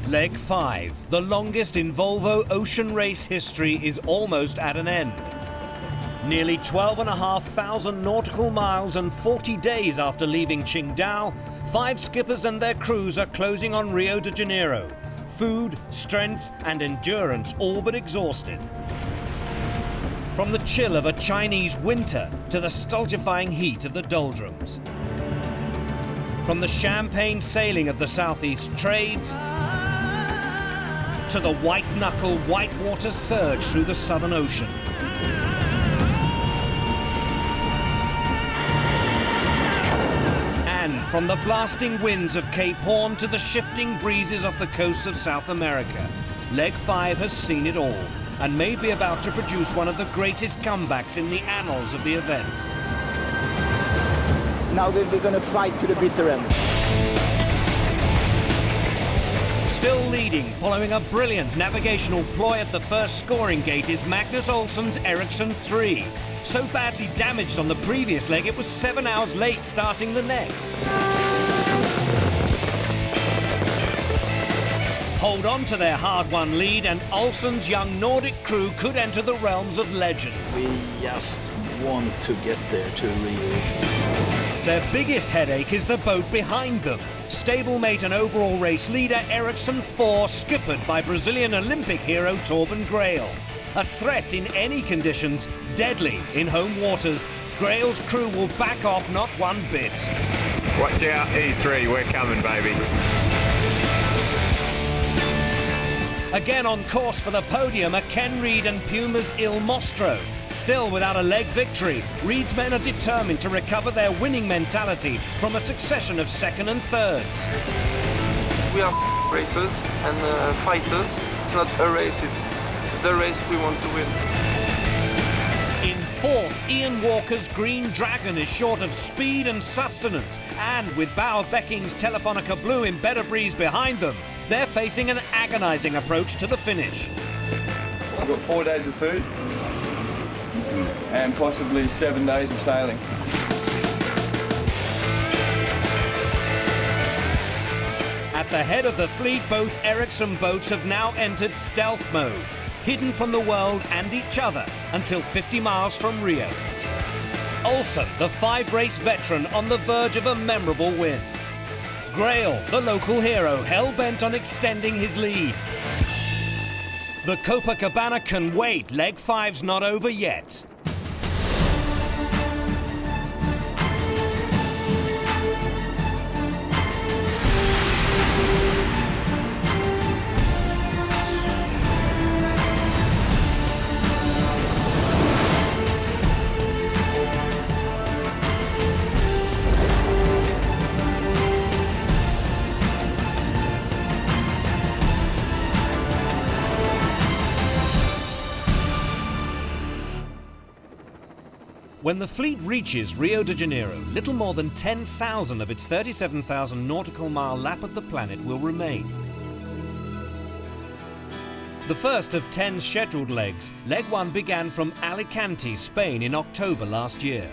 Leg 5, the longest in Volvo ocean race history, is almost at an end. Nearly 12,500 nautical miles and 40 days after leaving Qingdao, 5 skippers and their crews are closing on Rio de Janeiro. Food, strength and endurance all but exhausted. From the chill of a Chinese winter to the stultifying heat of the doldrums. From the champagne sailing of the Southeast trades to the white-knuckle whitewater surge through the Southern Ocean. And from the blasting winds of Cape Horn to the shifting breezes off the coasts of South America, Leg 5 has seen it all and may be about to produce one of the greatest comebacks in the annals of the event. Now we're going to fight to the bitter end. Still leading, following a brilliant navigational ploy at the first scoring gate, is Magnus Olsson's Ericsson 3. So badly damaged on the previous leg, it was 7 hours late starting the next. Hold on to their hard-won lead, and Olsson's young Nordic crew could enter the realms of legend. We just want to get there to Rio. Their biggest headache is the boat behind them. Stablemate and overall race leader Ericsson 4, skippered by Brazilian Olympic hero Torben Grail. A threat in any conditions, deadly in home waters. Grail's crew will back off not one bit. Watch out, E3, we're coming, baby. Again on course for the podium are Ken Reid and Puma's Il Mostro. Still without a leg victory, Reid's men are determined to recover their winning mentality from a succession of second and thirds. We are racers and fighters. It's not a race, it's the race we want to win. In fourth, Ian Walker's Green Dragon is short of speed and sustenance, and with Bauer Becking's Telefonica Blue in better breeze behind them, they're facing an agonizing approach to the finish. We've got 4 days of food and possibly 7 days of sailing. At the head of the fleet, both Ericsson boats have now entered stealth mode, hidden from the world and each other until 50 miles from Rio. Olsson, the 5-race veteran, on the verge of a memorable win. Grail, the local hero, hell-bent on extending his lead. The Copacabana can wait. Leg 5's not over yet. When the fleet reaches Rio de Janeiro, little more than 10,000 of its 37,000 nautical mile lap of the planet will remain. The first of 10 scheduled legs, Leg 1 began from Alicante, Spain in October last year.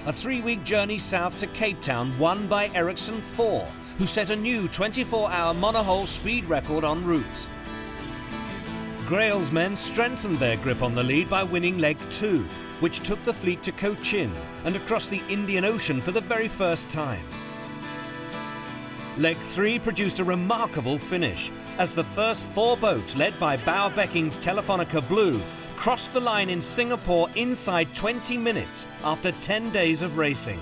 A 3-week journey south to Cape Town won by Ericsson 4, who set a new 24-hour monohull speed record en route. Grail's men strengthened their grip on the lead by winning Leg 2, which took the fleet to Cochin and across the Indian Ocean for the very first time. Leg 3 produced a remarkable finish, as the first 4 boats, led by Bauer Becking's Telefonica Blue, crossed the line in Singapore inside 20 minutes after 10 days of racing.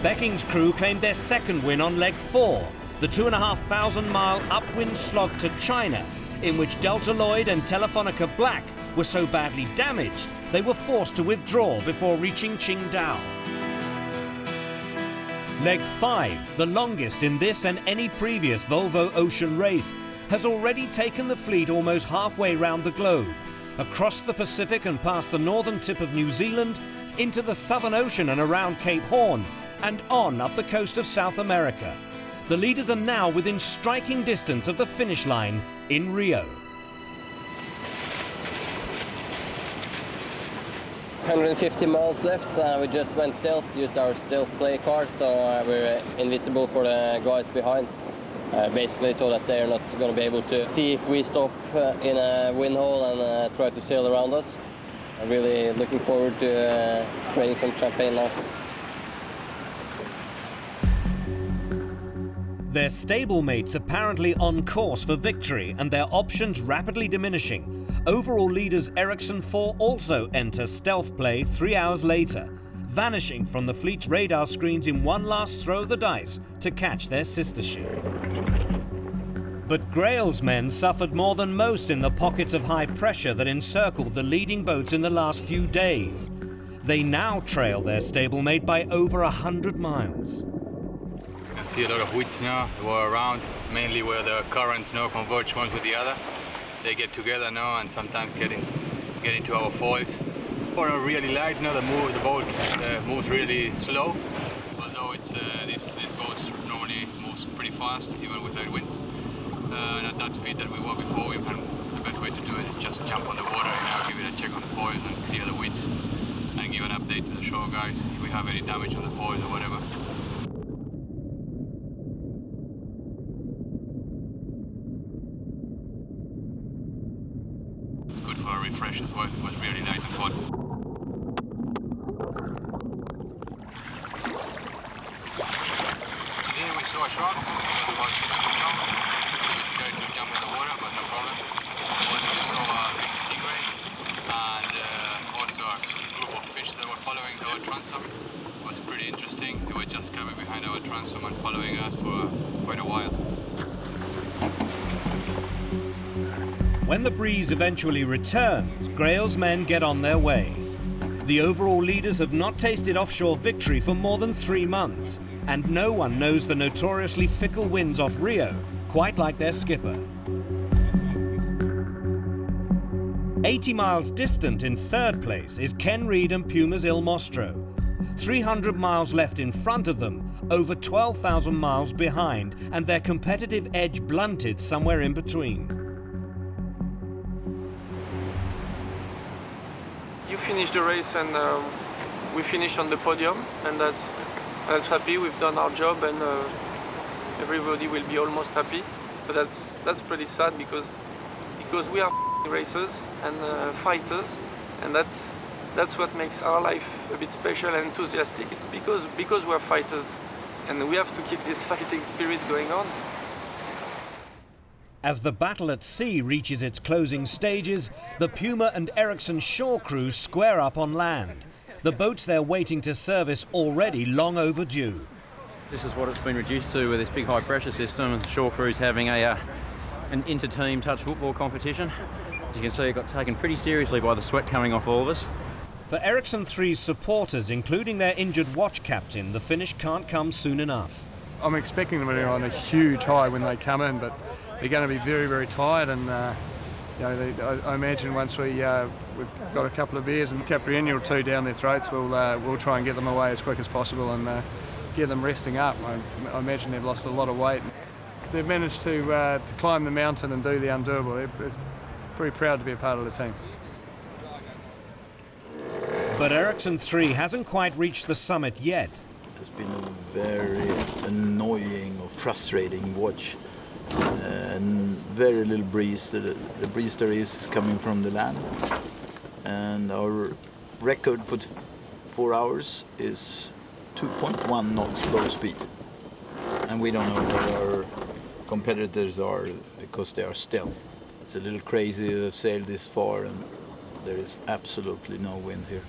Becking's crew claimed their second win on Leg 4, the 2,500-mile upwind slog to China, in which Delta Lloyd and Telefonica Black were so badly damaged they were forced to withdraw before reaching Qingdao. Leg 5, the longest in this and any previous Volvo ocean race, has already taken the fleet almost halfway round the globe, across the Pacific and past the northern tip of New Zealand, into the Southern Ocean and around Cape Horn, and on up the coast of South America. The leaders are now within striking distance of the finish line in Rio. 150 miles left. We just went stealth, used our stealth play card, so we're invisible for the guys behind. basically so that they're not going to be able to see if we stop in a wind hole and try to sail around us. I'm really looking forward to spraying some champagne now. Their stablemates apparently on course for victory and their options rapidly diminishing. Overall leaders Ericsson 4 also enter stealth play 3 hours later, vanishing from the fleet's radar screens in one last throw of the dice to catch their sister ship. But Grail's men suffered more than most in the pockets of high pressure that encircled the leading boats in the last few days. They now trail their stablemate by over 100 miles. I see a lot of winds now. They were around, mainly where the currents converge one with the other. They get together now and sometimes get into our foils. Or really light, the boat moves really slow. Although it's this boat normally moves pretty fast, even with light wind. And at that speed that we were before, the best way to do it is just jump on the water, give it a check on the foils and clear the winds, and give an update to the shore guys if we have any damage on the foils or whatever. It's good for a refresh as well. It was really nice and hot. Today we saw a shark. It was about 6 feet long. A little scared to jump in the water, but no problem. Also we saw a big stingray and also a group of fish that were following our transom. It was pretty interesting. They were just coming behind our transom and following us for quite a while. When the breeze eventually returns, Grail's men get on their way. The overall leaders have not tasted offshore victory for more than 3 months, and no one knows the notoriously fickle winds off Rio quite like their skipper. 80 miles distant in third place is Ken Reed and Puma's Il Mostro. 300 miles left in front of them, over 12,000 miles behind, and their competitive edge blunted somewhere in between. You finish the race and we finish on the podium, and that's happy. We've done our job, and everybody will be almost happy. But that's pretty sad because we are racers and fighters, and that's what makes our life a bit special and enthusiastic. It's because we're fighters, and we have to keep this fighting spirit going on. As the battle at sea reaches its closing stages, the Puma and Ericsson shore crews square up on land. The boats they're waiting to service already long overdue. This is what it's been reduced to with this big high pressure system, and the shore crews having an inter-team touch football competition. As you can see, it got taken pretty seriously by the sweat coming off all of us. For Ericsson 3's supporters, including their injured watch captain, the finish can't come soon enough. I'm expecting them to be on a huge high when they come in, but they're going to be very, very tired, and I imagine once we've got a couple of beers and Capriani or 2 down their throats, we'll try and get them away as quick as possible and get them resting up. I imagine they've lost a lot of weight. They've managed to climb the mountain and do the undoable. They're pretty proud to be a part of the team. But Ericsson 3 hasn't quite reached the summit yet. It's been a very annoying or frustrating watch. And very little breeze. The breeze there is coming from the land. And our record for 4 hours is 2.1 knots bow speed. And we don't know where our competitors are because they are stealth. It's a little crazy to have sailed this far, and there is absolutely no wind here.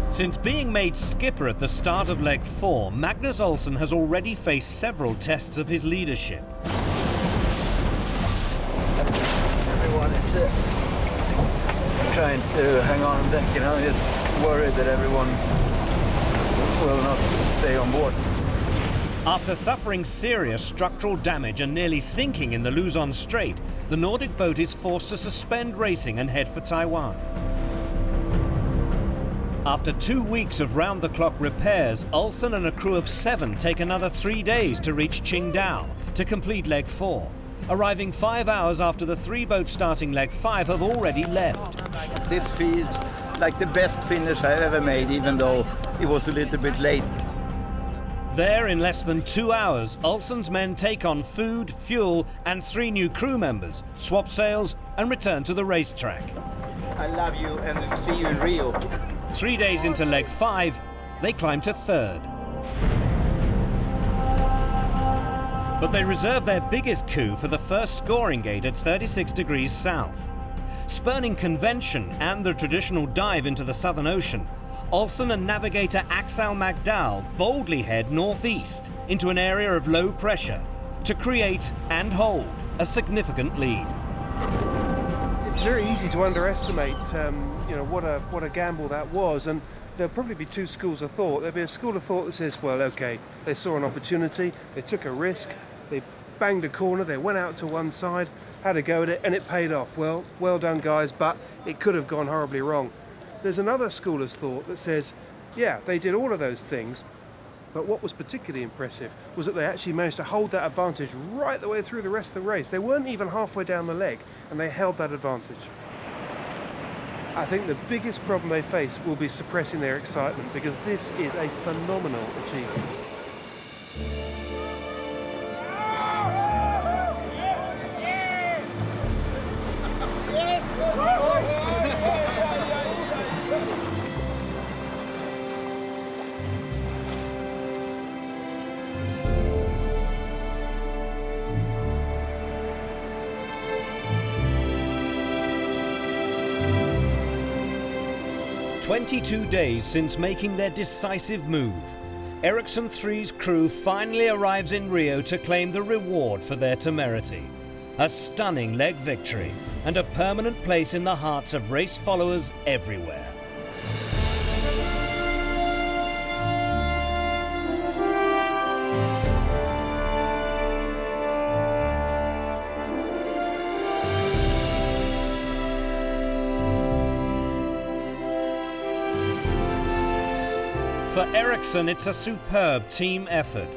Since being made skipper at the start of leg 4, Magnus Olsen has already faced several tests of his leadership. Everyone is trying to hang on deck, just worried that everyone will not stay on board. After suffering serious structural damage and nearly sinking in the Luzon Strait, the Nordic boat is forced to suspend racing and head for Taiwan. After 2 weeks of round-the-clock repairs, Olsen and a crew of 7 take another 3 days to reach Qingdao to complete leg 4, arriving 5 hours after the 3 boats starting leg 5 have already left. This feels like the best finish I've ever made, even though it was a little bit late. There, in less than 2 hours, Olsen's men take on food, fuel and 3 new crew members, swap sails and return to the racetrack. I love you and see you in Rio. 3 days into leg 5, they climb to 3rd. But they reserve their biggest coup for the first scoring gate at 36 degrees south. Spurning convention and the traditional dive into the Southern Ocean, Olsen and navigator Axel Magdal boldly head northeast into an area of low pressure to create and hold a significant lead. It's very easy to underestimate, what a gamble that was, and there'll probably be 2 schools of thought. There'll be a school of thought that says, well, okay, they saw an opportunity, they took a risk, they banged a corner, they went out to one side, had a go at it, and it paid off. Well done, guys, but it could have gone horribly wrong. There's another school of thought that says, yeah, they did all of those things, but what was particularly impressive was that they actually managed to hold that advantage right the way through the rest of the race. They weren't even halfway down the leg, and they held that advantage. I think the biggest problem they face will be suppressing their excitement, because this is a phenomenal achievement. "22 days since making their decisive move, Ericsson 3's crew finally arrives in Rio to claim the reward for their temerity. A stunning leg victory and a permanent place in the hearts of race followers everywhere. For Ericsson, it's a superb team effort.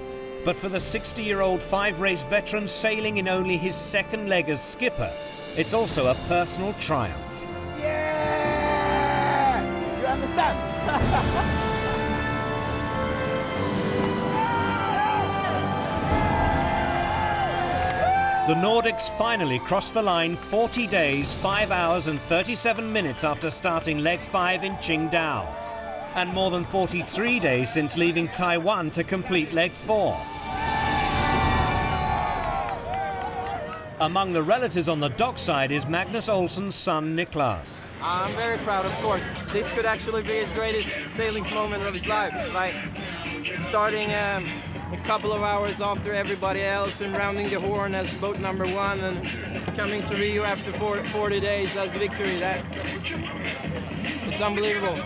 But for the 60-year-old 5-race veteran sailing in only his 2nd leg as skipper, it's also a personal triumph. Yeah! You understand? The Nordics finally crossed the line 40 days, 5 hours and 37 minutes after starting leg 5 in Qingdao, and more than 43 days since leaving Taiwan to complete leg 4. Among the relatives on the dockside is Magnus Olsen's son Niklas. I'm very proud, of course. This could actually be his greatest sailing moment of his life. Like starting a couple of hours after everybody else and rounding the horn as boat number 1 and coming to Rio after 40 days as victory. It's unbelievable.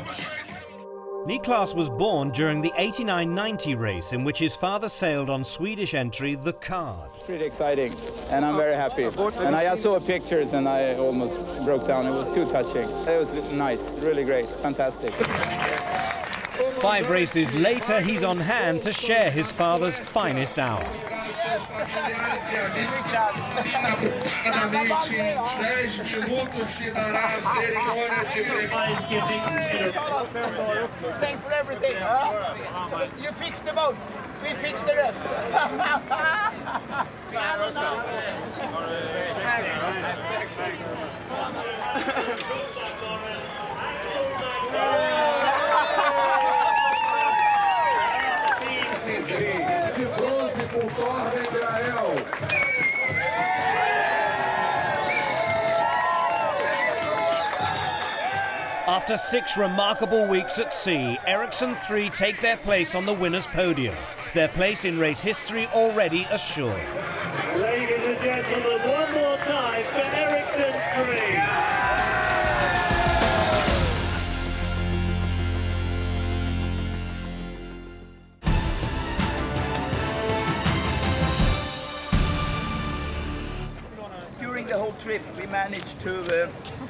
Niklas was born during the 89-90 race in which his father sailed on Swedish entry the Card. Pretty exciting, and I'm very happy. And I saw pictures and I almost broke down. It was too touching. It was nice, really great, fantastic. 5 races later, he's on hand to share his father's finest hour. Thanks for everything. Huh? You fixed the boat. We fixed the rest. After 6 remarkable weeks at sea, Ericsson 3 take their place on the winner's podium. Their place in race history already assured. Ladies and gentlemen, one more time for Ericsson 3. During the whole trip, we managed to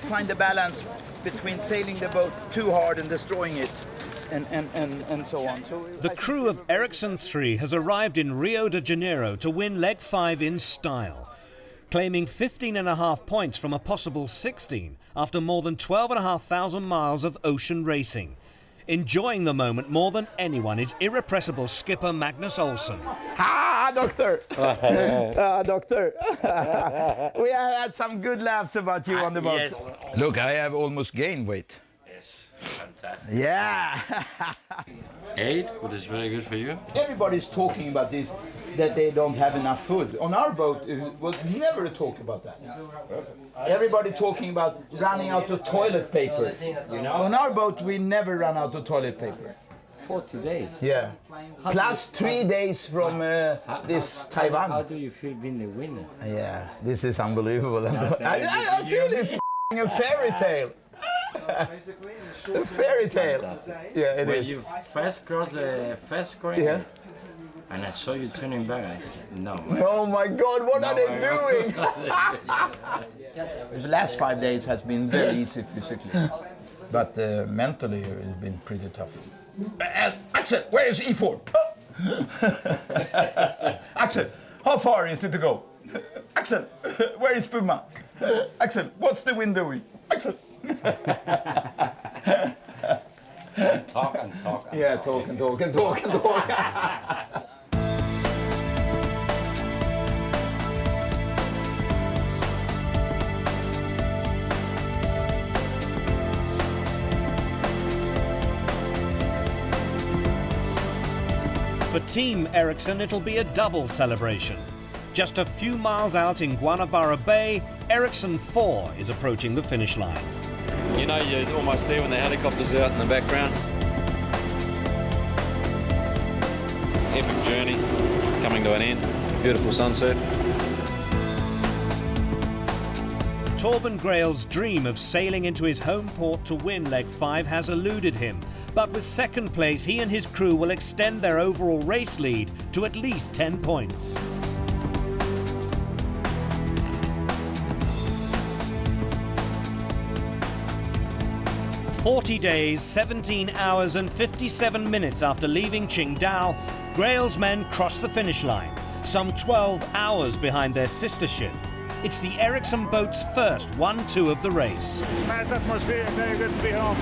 find a balance between sailing the boat too hard and destroying it, and so on. The crew of Ericsson 3 has arrived in Rio de Janeiro to win leg 5 in style, claiming 15.5 points from a possible 16 after more than 12,500 miles of ocean racing. Enjoying the moment more than anyone is irrepressible skipper Magnus Olsen. Ah, doctor! Doctor! We have had some good laughs about you on the boat. Yes. Look, I have almost gained weight. Yes, fantastic. Yeah! 8, which is very good for you. Everybody's talking about this, that they don't have enough food. On our boat, it was never a talk about that. Everybody talking about running out of toilet paper. You know? On our boat, we never run out of toilet paper. 40 days. Yeah. Plus 3 days from this Taiwan. How do you feel being the winner? Yeah, this is unbelievable. I feel it's a fairy tale. A fairy tale. Yeah, it when is. you first crossed the first corner, and I saw you turning back, I said, no. Oh my God, what are they doing? The last 5 days has been very easy physically, but mentally it's been pretty tough. Axel, where is E4? Oh. Axel, how far is it to go? Axel, where is Puma? Axel, what's the wind doing? Axel. Talk and talk. Yeah, talk and talk and talk and talk. For Team Ericsson, it'll be a double celebration. Just a few miles out in Guanabara Bay, Ericsson 4 is approaching the finish line. You know you're almost there when the helicopter's out in the background. Epic journey coming to an end. Beautiful sunset. Torben Grail's dream of sailing into his home port to win Leg 5 has eluded him. But with second place, he and his crew will extend their overall race lead to at least 10 points. "40 days, 17 hours and 57 minutes after leaving Qingdao, Grail's men cross the finish line, some 12 hours behind their sister ship. It's the Ericsson boat's first 1-2 of the race. Nice atmosphere, very good to be home.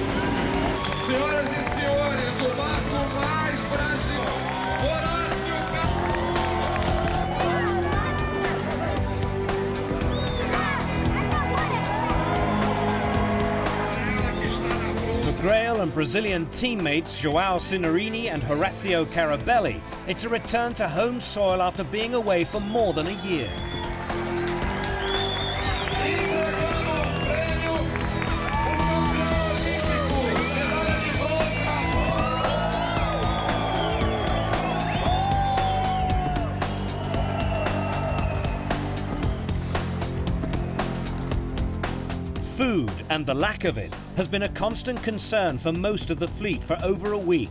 Senhoras e senhores, o barco mais Brasil, For Grail and Brazilian teammates João Signorini and Horacio Carabelli, it's a return to home soil after being away for more than a year. Food, and the lack of it, has been a constant concern for most of the fleet for over a week.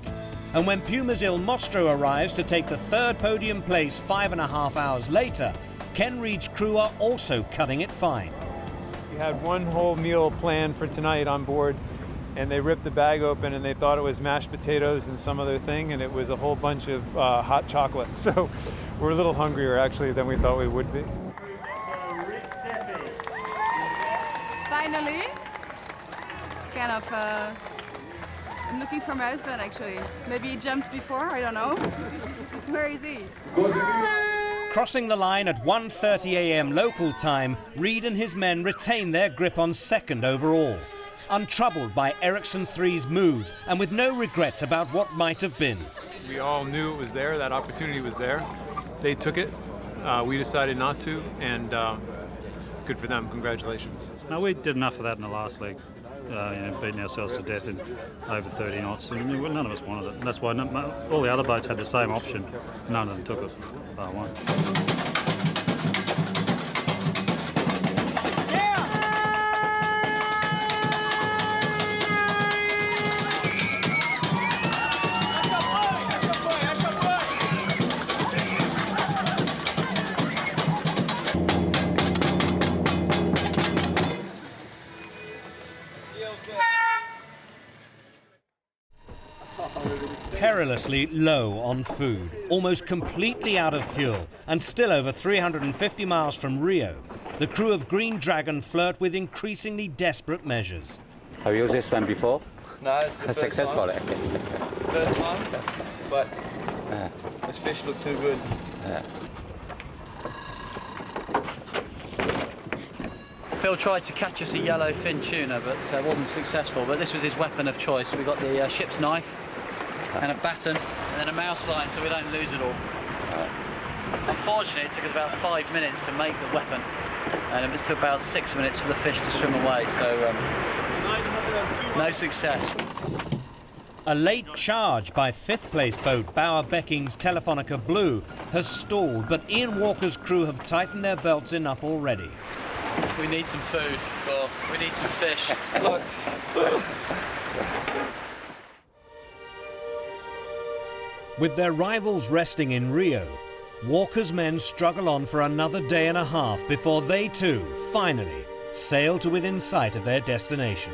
And when Puma's Il Mostro arrives to take the third podium place 5.5 hours later, Ken Reed's crew are also cutting it fine. We had one whole meal planned for tonight on board, and they ripped the bag open and they thought it was mashed potatoes and some other thing, and it was a whole bunch of hot chocolate. So we're a little hungrier actually than we thought we would be. Finally, it's kind of, I'm looking for my husband actually. Maybe he jumped before, I don't know. Where is he? Crossing the line at 1:30 a.m. local time, Reed and his men retain their grip on second overall. Untroubled by Ericsson 3's move and with no regrets about what might have been. We all knew it was there, that opportunity was there. They took it, we decided not to, and good for them, congratulations. No, we did enough of that in the last leg, beating ourselves to death in over 30 knots, and none of us wanted it. And that's why all the other boats had the same option. None of them took it, bar one. Perilously low on food, almost completely out of fuel, and still over 350 miles from Rio, the crew of Green Dragon flirt with increasingly desperate measures. Have you used this one before? No, it's the first Successful. time. First time, but this fish looked too good. Phil tried to catch us a yellowfin tuna, but wasn't successful. But this was his weapon of choice. We got the ship's knife and a batten and then a mouse line, so we don't lose it all. Unfortunately, it took us about 5 minutes to make the weapon, and it took about 6 minutes for the fish to swim away. So no success. A late charge by fifth-place boat Bauer Becking's Telefonica Blue has stalled, but Ian Walker's crew have tightened their belts enough already. We need some food, Paul. We need some fish. Look. With their rivals resting in Rio, Walker's men struggle on for another day and a half before they too, finally, sail to within sight of their destination.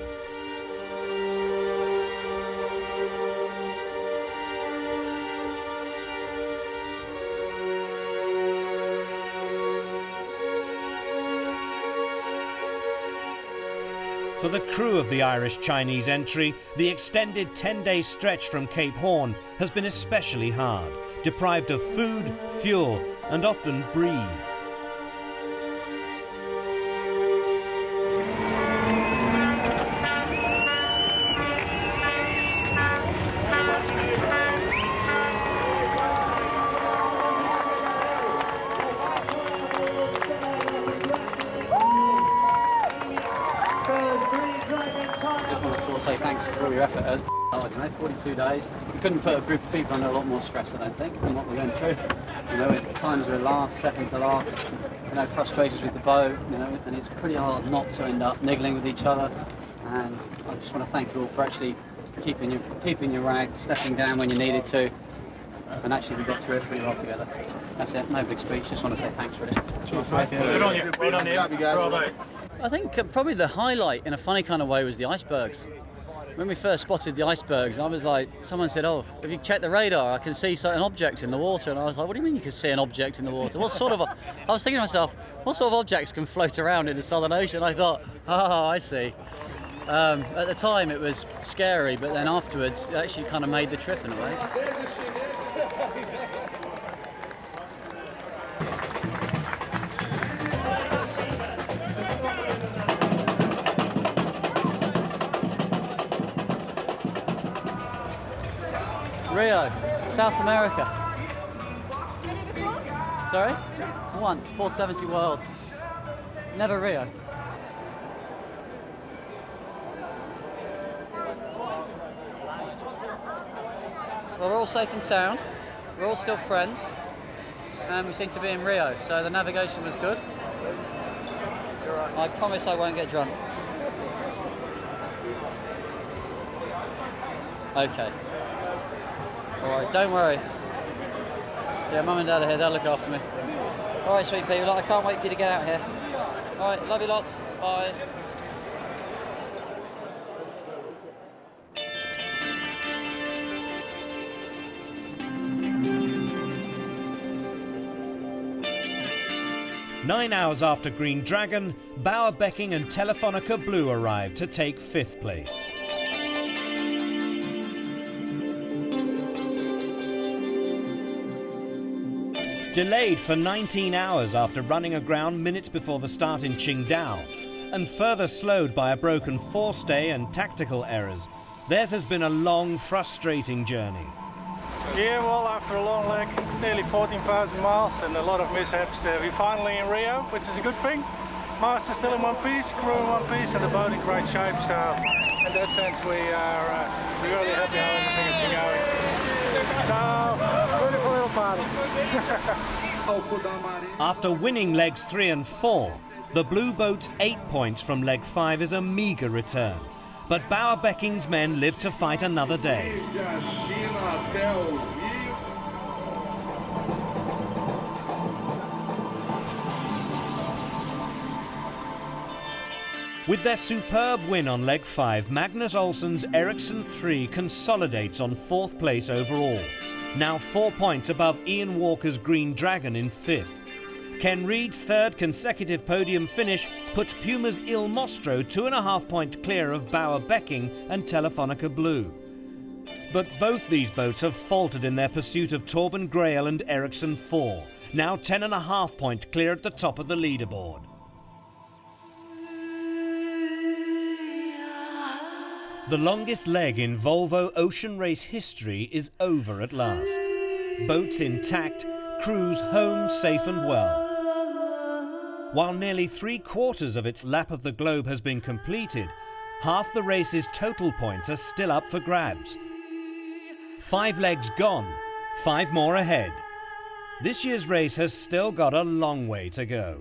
For the crew of the Irish-Chinese entry, the extended 10-day stretch from Cape Horn has been especially hard, deprived of food, fuel, and often breeze. Say thanks for all your effort. I don't know, 42 days. We couldn't put a group of people under a lot more stress, I don't think, than what we're going through. You know, at times we're last, second to last. You know, frustrations with the boat. You know, and it's pretty hard not to end up niggling with each other. And I just want to thank you all for actually keeping your rag, stepping down when you needed to, and actually we got through it pretty well together. That's it. No big speech. Just want to say thanks, really. Cheers, mate. Good on you. Well done, Ian. Bravo. I think probably the highlight, in a funny kind of way, was the icebergs. When we first spotted the icebergs, I was like, someone said, "Oh, have you checked the radar? I can see an object in the water." And I was like, "What do you mean you can see an object in the water? What sort of?" I was thinking to myself, "What sort of objects can float around in the Southern Ocean?" I thought, "Oh, I see." At the time, it was scary, but then afterwards, it actually kind of made the trip in a way. Rio, South America. Sorry? Once, 470 World. Never Rio. Well, we're all safe and sound. We're all still friends. And we seem to be in Rio, so the navigation was good. I promise I won't get drunk. Okay. Alright, don't worry. So yeah, Mum and Dad are here, they'll look after me. Alright, sweet people, I can't wait for you to get out here. Alright, love you lots. Bye. Nine hours after Green Dragon, Bauer Becking and Telefonica Blue arrived to take fifth place. Delayed for 19 hours after running aground minutes before the start in Qingdao, and further slowed by a broken forestay and tactical errors, theirs has been a long, frustrating journey. Yeah, well, after a long leg, nearly 14,000 miles and a lot of mishaps, we're finally in Rio, which is a good thing. Master still in one piece, crew in one piece, and the boat in great shape. So, in that sense, we're really happy how everything has been going. So, ready for a little party. After winning legs 3 and 4, the Blue Boat's 8 points from leg 5 is a meagre return. But Bauer Becking's men live to fight another day. With their superb win on leg 5, Magnus Olsen's Ericsson 3 consolidates on 4th place overall, now 4 points above Ian Walker's Green Dragon in 5th. Ken Reed's third consecutive podium finish puts Puma's Il Mostro 2.5 points clear of Bauer Becking and Telefonica Blue. But both these boats have faltered in their pursuit of Torben Grael and Ericsson 4, now 10.5 points clear at the top of the leaderboard. The longest leg in Volvo ocean race history is over at last. Boats intact, crews home safe and well. While nearly 3/4 of its lap of the globe has been completed, half the race's total points are still up for grabs. 5 legs gone, 5 more ahead. This year's race has still got a long way to go.